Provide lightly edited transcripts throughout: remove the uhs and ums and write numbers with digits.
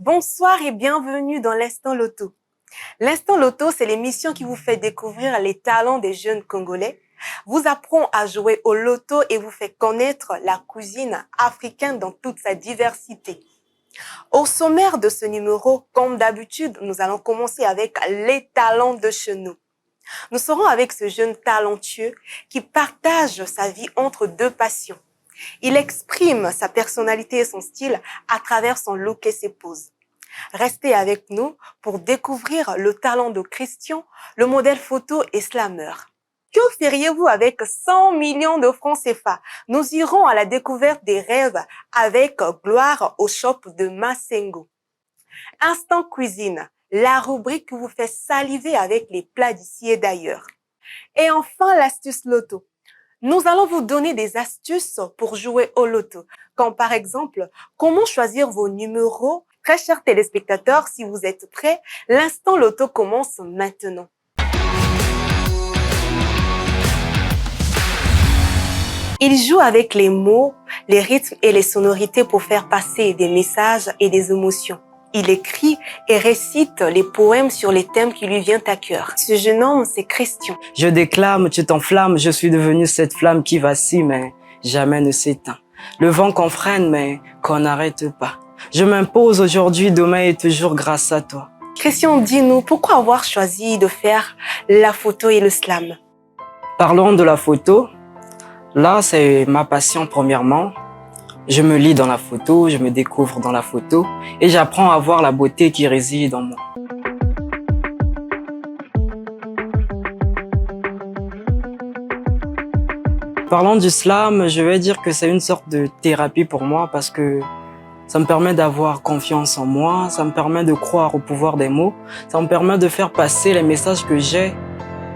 Bonsoir et bienvenue dans l'Instant Loto. L'Instant Loto, c'est l'émission qui vous fait découvrir les talents des jeunes Congolais, vous apprend à jouer au loto et vous fait connaître la cuisine africaine dans toute sa diversité. Au sommaire de ce numéro, comme d'habitude, nous allons commencer avec les talents de chez nous. Nous serons avec ce jeune talentueux qui partage sa vie entre deux passions. Il exprime sa personnalité et son style à travers son look et ses poses. Restez avec nous pour découvrir le talent de Christian, le modèle photo et slammer. Que feriez-vous avec 100 millions de francs CFA? Nous irons à la découverte des rêves avec Gloire au shop de Masengo. Instant cuisine, la rubrique qui vous fait saliver avec les plats d'ici et d'ailleurs. Et enfin, l'astuce loto. Nous allons vous donner des astuces pour jouer au loto, comme par exemple, comment choisir vos numéros. Très chers téléspectateurs, si vous êtes prêts, l'instant loto commence maintenant. Il joue avec les mots, les rythmes et les sonorités pour faire passer des messages et des émotions. Il écrit et récite les poèmes sur les thèmes qui lui viennent à cœur. Ce jeune homme, c'est Christian. Je déclame, tu t'enflammes, je suis devenu cette flamme qui vacille, mais jamais ne s'éteint. Le vent qu'on freine, mais qu'on n'arrête pas. Je m'impose aujourd'hui, demain et toujours grâce à toi. Christian, dis-nous, pourquoi avoir choisi de faire la photo et le slam? Parlons de la photo. Là, c'est ma passion premièrement. Je me lis dans la photo, je me découvre dans la photo et j'apprends à voir la beauté qui réside en moi. Parlant du slam, je vais dire que c'est une sorte de thérapie pour moi parce que ça me permet d'avoir confiance en moi, ça me permet de croire au pouvoir des mots, ça me permet de faire passer les messages que j'ai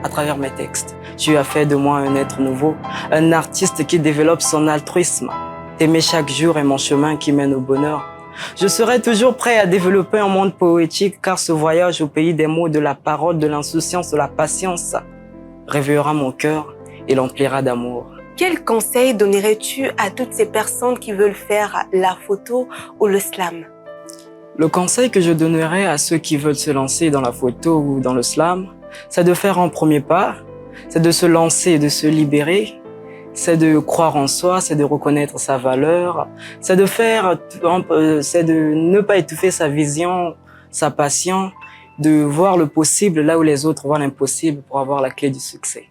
à travers mes textes. Tu as fait de moi un être nouveau, un artiste qui développe son altruisme. T'aimer chaque jour est mon chemin qui mène au bonheur. Je serai toujours prêt à développer un monde poétique car ce voyage au pays des mots, de la parole, de l'insouciance, de la patience réveillera mon cœur et l'emplira d'amour. Quel conseil donnerais-tu à toutes ces personnes qui veulent faire la photo ou le slam? Le conseil que je donnerais à ceux qui veulent se lancer dans la photo ou dans le slam, c'est de faire un premier pas, c'est de se lancer et de se libérer. C'est de croire en soi, c'est de reconnaître sa valeur, c'est de ne pas étouffer sa vision, sa passion, de voir le possible là où les autres voient l'impossible pour avoir la clé du succès.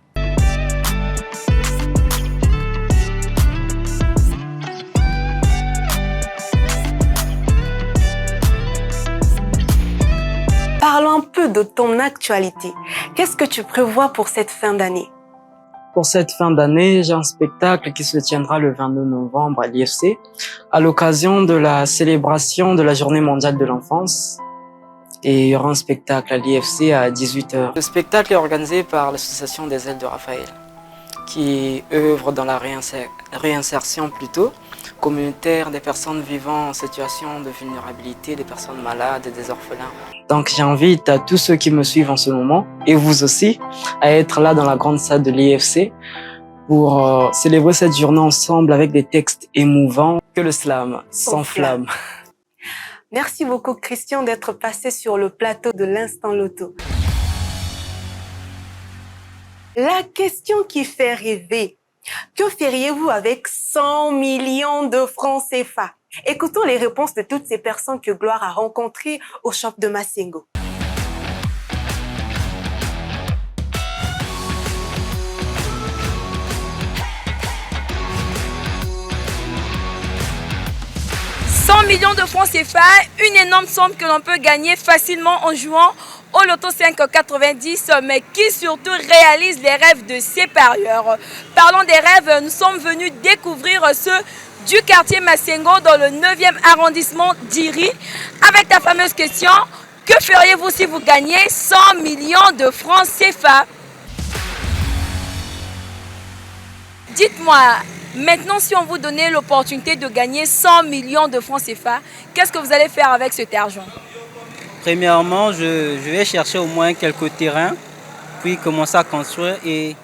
Parlons un peu de ton actualité. Qu'est-ce que tu prévois pour cette fin d'année? Pour cette fin d'année, j'ai un spectacle qui se tiendra le 22 novembre à l'IFC, à l'occasion de la célébration de la Journée mondiale de l'enfance. Et il y aura un spectacle à l'IFC à 18h. Le spectacle est organisé par l'association des Ailes de Raphaël, qui œuvre dans la réinsertion communautaire des personnes vivant en situation de vulnérabilité, des personnes malades et des orphelins. Donc j'invite à tous ceux qui me suivent en ce moment, et vous aussi, à être là dans la grande salle de l'IFC pour célébrer cette journée ensemble avec des textes émouvants. Que le slam s'enflamme. Merci beaucoup Christian d'être passé sur le plateau de l'Instant Loto. La question qui fait rêver. Que feriez-vous avec 100 millions de francs CFA? Écoutons les réponses de toutes ces personnes que Gloire a rencontrées au shop de Masengo. « 100 millions de francs CFA, une énorme somme que l'on peut gagner facilement en jouant au Loto 590, mais qui surtout réalise les rêves de ses parieurs. Parlons des rêves, nous sommes venus découvrir ceux du quartier Masengo dans le 9e arrondissement d'Iri. Avec ta fameuse question, que feriez-vous si vous gagnez 100 millions de francs CFA? Dites-moi, maintenant si on vous donnait l'opportunité de gagner 100 millions de francs CFA, qu'est-ce que vous allez faire avec cet argent? Premièrement, je vais chercher au moins quelques terrains, puis commencer à construire et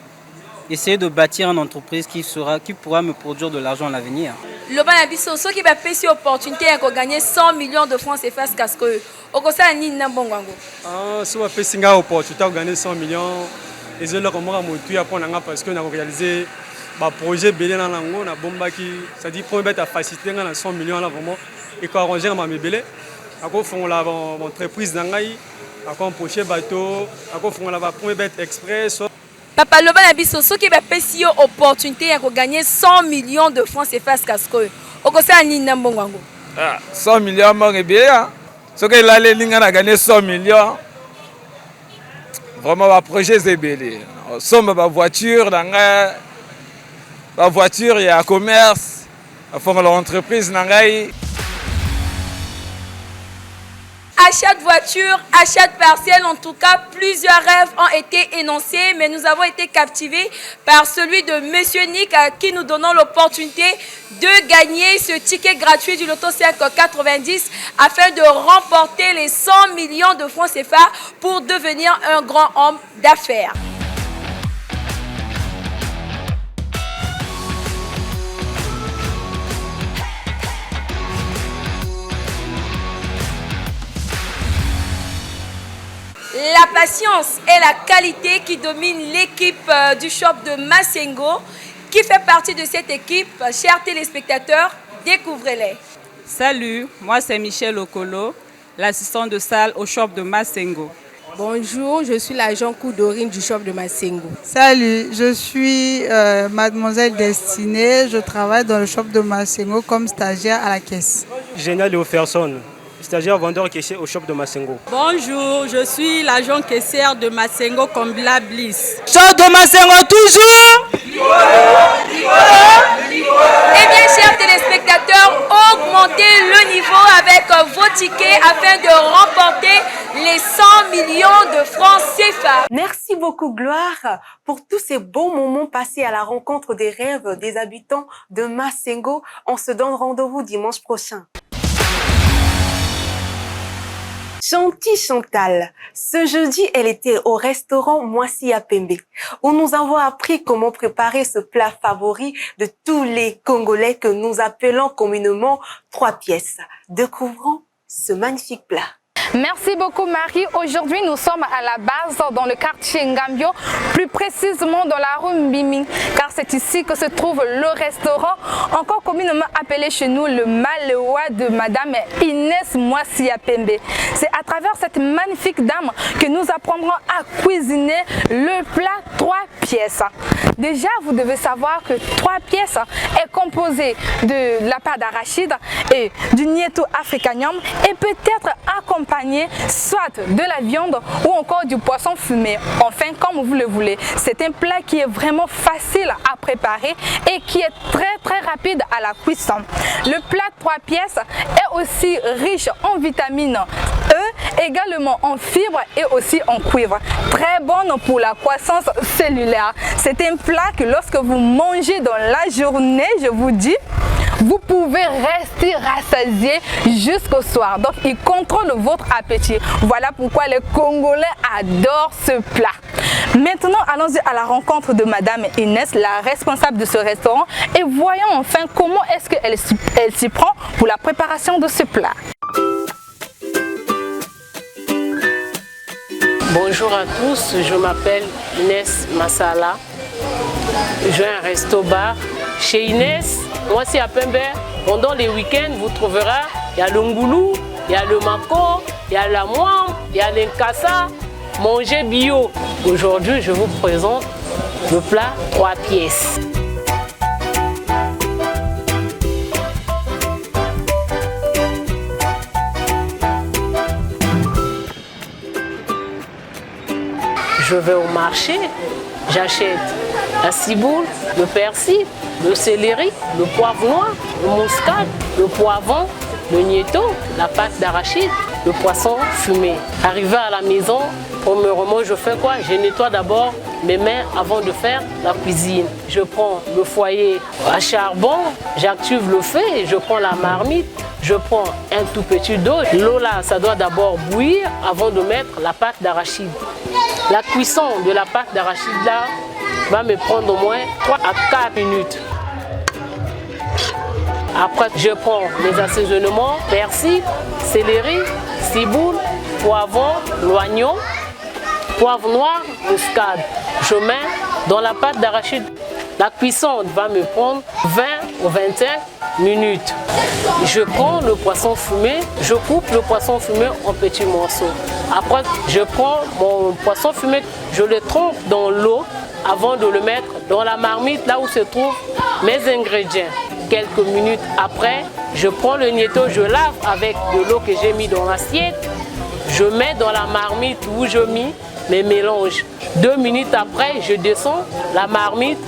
essayer de bâtir une entreprise qui pourra me produire de l'argent à l'avenir. loba na biso soki bapesi opportunité ya kogagner 100 millions de francs CFA casque oyo okosala nini na mbongo yango? So bapesi nga opportunité ya kogagner 100 millions ezoloko moko motuya mpo na nga parce que nakoréaliser baprojet ebele na nango nabombaki c'est-à-dire mpo beta facilité nga na 100 millions wana vraiment ekoarrange nga mamebele akofongola entreprise na ngai akoempoche bato akofongola bapremier bet express. Papa loba na biso soki bapesi yo opportunité ya kogagner 100 millions de francs CFA casque oyo okosala nini na mbongo yango? 100 millions moko ebele soki elaleli nga na gagner 100 millions vraiment baprojet ebele osomba bavoiture na ngai bavoiture ya commerce afongola entreprise na ngai. Achat de voiture, achat de parcelle, en tout cas, plusieurs rêves ont été énoncés, mais nous avons été captivés par celui de Monsieur Nick, à qui nous donnons l'opportunité de gagner ce ticket gratuit du Loto 590 afin de remporter les 100 millions de francs CFA pour devenir un grand homme d'affaires. La patience est la qualité qui domine l'équipe du shop de Masengo. Qui fait partie de cette équipe? Chers téléspectateurs, découvrez-les. Salut, moi c'est Michel Okolo, l'assistant de salle au shop de Masengo. Bonjour, je suis l'agent Koudorine du shop de Masengo. Salut, je suis mademoiselle Destinée, je travaille dans le shop de Masengo comme stagiaire à la caisse. Génial Léoferson, stagiaire vendeur caissier au shop de Masengo. Bonjour, je suis l'agent caissière de Masengo comme la Bliss. Shop de Masengo toujours. Eh bien, chers téléspectateurs, augmentez le niveau avec vos tickets afin de remporter les 100 millions de francs CFA. Merci beaucoup Gloire pour tous ces bons moments passés à la rencontre des rêves des habitants de Masengo. On se donne rendez-vous dimanche prochain. Chanty Chantal, ce jeudi, elle était au restaurant Moissi à Pembe, où nous avons appris comment préparer ce plat favori de tous les Congolais que nous appelons communément 3 pièces. Découvrons ce magnifique plat. Merci beaucoup Marie. Aujourd'hui nous sommes à la base dans le quartier Ngambio, plus précisément dans la rue Mbimi, car c'est ici que se trouve le restaurant, encore communément appelé chez nous le Malewa de Madame Inès Moissi à Pembe. C'est à travers cette magnifique dame que nous apprendrons à cuisiner le plat 3 pièces. Déjà vous devez savoir que 3 pièces est composé de la pâte d'arachide et du nieto africanium et peut être accompagné soit de la viande ou encore du poisson fumé, enfin comme vous le voulez. C'est un plat qui est vraiment facile à préparer et qui est très rapide à la cuisson. Le plat 3 pièces est aussi riche en vitamine E, également en fibres et aussi en cuivre. Très bonne pour la croissance cellulaire. C'est un plat que lorsque vous mangez dans la journée, je vous dis, vous pouvez rester rassasié jusqu'au soir. Donc, il contrôle votre appétit. Voilà pourquoi les Congolais adorent ce plat. Maintenant, allons-y à la rencontre de Madame Inès, la responsable de ce restaurant, et voyons enfin comment est-ce qu'elle s'y prend pour la préparation de ce plat. Bonjour à tous, je m'appelle Inès Massala. J'ai un resto-bar chez Inès. Moi, c'est à Pembe. Pendant les week-ends, vous trouverez, il y a le ngoulou, il y a le mako, il y a la moine, il y a l'inkassa, manger bio. Aujourd'hui, je vous présente le plat 3 pièces. Je vais au marché, j'achète la ciboule, le persil, le céleri, le poivre noir, le muscade, le poivron, le nieto, la pâte d'arachide, le poisson fumé. Arrivé à la maison, premièrement, je fais quoi? Je nettoie d'abord mes mains avant de faire la cuisine. Je prends le foyer à charbon, j'active le feu et je prends la marmite. Je prends un tout petit d'eau. L'eau là, ça doit d'abord bouillir avant de mettre la pâte d'arachide. La cuisson de la pâte d'arachide là va me prendre au moins 3 à 4 minutes. Après, je prends les assaisonnements, persil, céleri, ciboule, poivron, l'oignon, poivre noir, muscade. Je mets dans la pâte d'arachide. La cuisson va me prendre 20 ou 25 minutes. Je prends le poisson fumé, je coupe le poisson fumé en petits morceaux. Après, je prends mon poisson fumé, je le trempe dans l'eau avant de le mettre dans la marmite, là où se trouvent mes ingrédients. Quelques minutes après, je prends le nietto, je lave avec de l'eau que j'ai mis dans l'assiette. Je mets dans la marmite où je mets mes mélanges. 2 minutes après, je descends la marmite,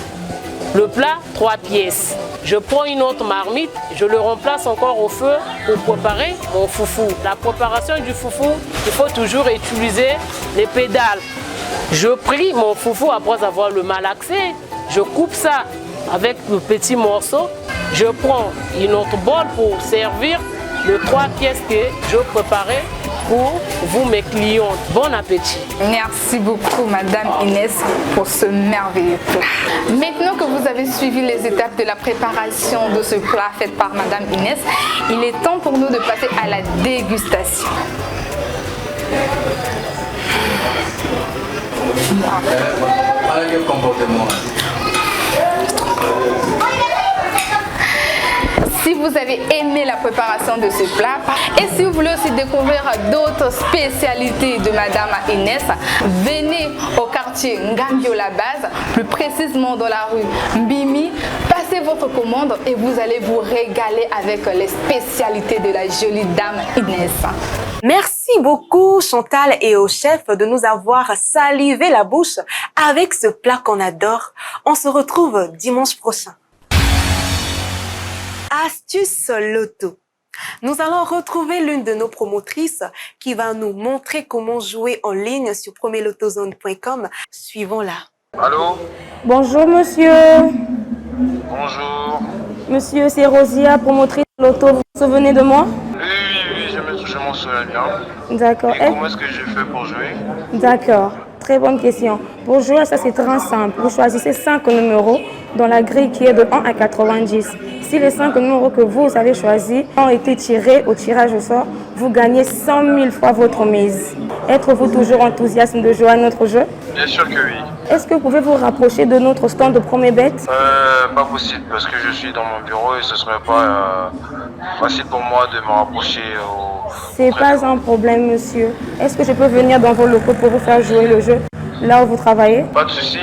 le plat 3 pièces. Je prends une autre marmite, je le remplace encore au feu pour préparer mon foufou. La préparation du foufou, il faut toujours utiliser les pédales. Je plie mon foufou après avoir le malaxé, je coupe ça avec le petit morceau. Je prends une autre bol pour servir les 3 pièces que je préparais pour vous, mes clients. Bon appétit. Merci beaucoup, Madame Inès, pour ce merveilleux plat. Maintenant que vous avez suivi les étapes de la préparation de ce plat fait par Madame Inès, il est temps pour nous de passer à la dégustation. Quel comportement? Si vous avez aimé la préparation de ce plat et si vous voulez aussi découvrir d'autres spécialités de Madame Inès, venez au quartier Ngambio la base, plus précisément dans la rue Mbimi. Passez votre commande et vous allez vous régaler avec les spécialités de la jolie dame Inès. Merci beaucoup Chantal et au chef de nous avoir salivé la bouche avec ce plat qu'on adore. On se retrouve dimanche prochain. Astuce Loto. Nous allons retrouver l'une de nos promotrices qui va nous montrer comment jouer en ligne sur premierlotozone.com. Suivons-la. Allô? Bonjour monsieur. Bonjour. Monsieur, c'est Rosia, promotrice Loto. Vous vous souvenez de moi? Oui, je m'en souviens bien. D'accord. Et comment est-ce que je fais pour jouer? D'accord. Très bonne question. Pour jouer, ça c'est très simple. Vous choisissez 5 numéros dans la grille qui est de 1 à 90. Si les 5 numéros que vous avez choisis ont été tirés au tirage au sort, vous gagnez 100 000 fois votre mise. Êtes-vous toujours enthousiaste de jouer à notre jeu? Bien sûr que oui. Est-ce que vous pouvez vous rapprocher de notre stand de Premier Bet? Pas possible parce que je suis dans mon bureau et ce serait pas facile pour moi de me rapprocher au... C'est pas un problème, monsieur. Est-ce que je peux venir dans vos locaux pour vous faire jouer le jeu là où vous travaillez? Pas de souci.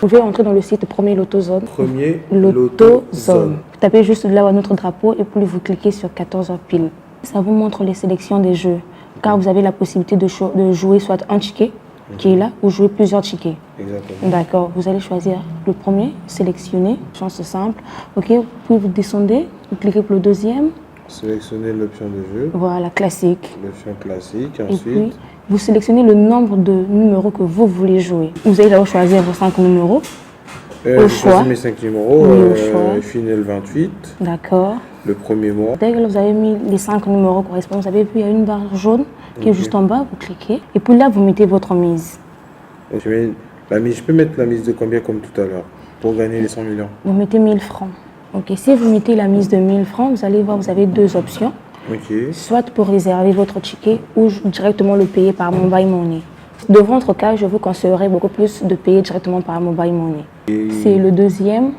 Vous pouvez entrer dans le site Premier Lotozone. Premier Lotozone. Vous tapez juste là où notre drapeau et puis vous cliquez sur 14 heures pile. Ça vous montre les sélections des jeux. Car vous avez la possibilité de jouer soit un ticket qui est là ou jouer plusieurs tickets. Exactement. D'accord. Vous allez choisir le premier, sélectionner, chance simple. Ok, puis vous descendez, vous cliquez pour le deuxième. Sélectionnez l'option de jeu. Voilà, classique. L'option classique, Et ensuite. puis, vous sélectionnez le nombre de numéros que vous voulez jouer. Vous allez là choisir vos 5 numéros. Au choix. Choisis mes 5 numéros. Oui, au choix. Finel 28. D'accord. Le premier mois. Dès que vous avez mis les 5 numéros correspondants, vous avez vu, il y a une barre jaune qui est juste en bas, vous cliquez. Et puis là, vous mettez votre mise. Je peux mettre la mise de combien comme tout à l'heure pour gagner les 100 millions? Vous mettez 1000 francs. Ok, si vous mettez la mise de 1000 francs, vous allez voir, vous avez 2 options. Ok. Soit pour réserver votre ticket ou directement le payer par Mobile Money. Dans votre cas, je vous conseillerais beaucoup plus de payer directement par Mobile Money. C'est le deuxième.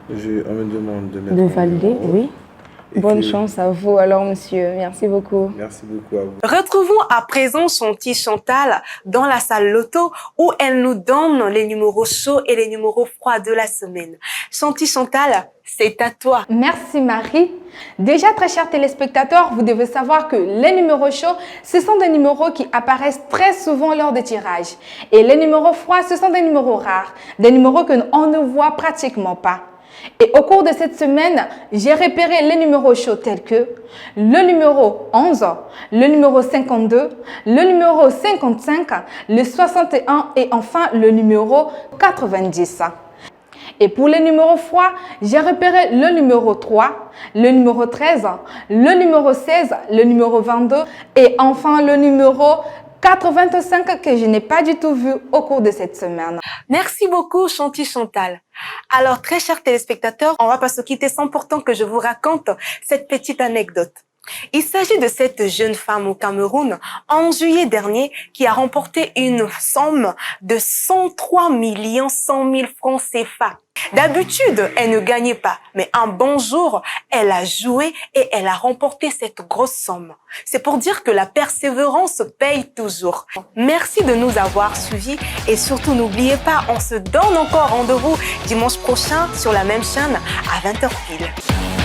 On me demande de mettre De valider, oui. Bonne chance à vous alors, monsieur. Merci beaucoup. Merci beaucoup à vous. Retrouvons à présent Chanty Chantal dans la salle Loto où elle nous donne les numéros chauds et les numéros froids de la semaine. Chanty Chantal, c'est à toi. Merci Marie. Déjà, très chers téléspectateurs, vous devez savoir que les numéros chauds, ce sont des numéros qui apparaissent très souvent lors des tirages. Et les numéros froids, ce sont des numéros rares, des numéros qu'on ne voit pratiquement pas. Et au cours de cette semaine, j'ai repéré les numéros chauds tels que le numéro 11, le numéro 52, le numéro 55, le 61 et enfin le numéro 90. Et pour les numéros froids, j'ai repéré le numéro 3, le numéro 13, le numéro 16, le numéro 22 et enfin le numéro 85 que je n'ai pas du tout vu au cours de cette semaine. Merci beaucoup, Chanty Chantal. Alors, très chers téléspectateurs, on va pas se quitter sans pourtant que je vous raconte cette petite anecdote. Il s'agit de cette jeune femme au Cameroun en juillet dernier qui a remporté une somme de 103 100 000 francs CFA. D'habitude, elle ne gagnait pas, mais un bon jour, elle a joué et elle a remporté cette grosse somme. C'est pour dire que la persévérance paye toujours. Merci de nous avoir suivis et surtout n'oubliez pas, on se donne encore rendez-vous dimanche prochain sur la même chaîne à 20h pile.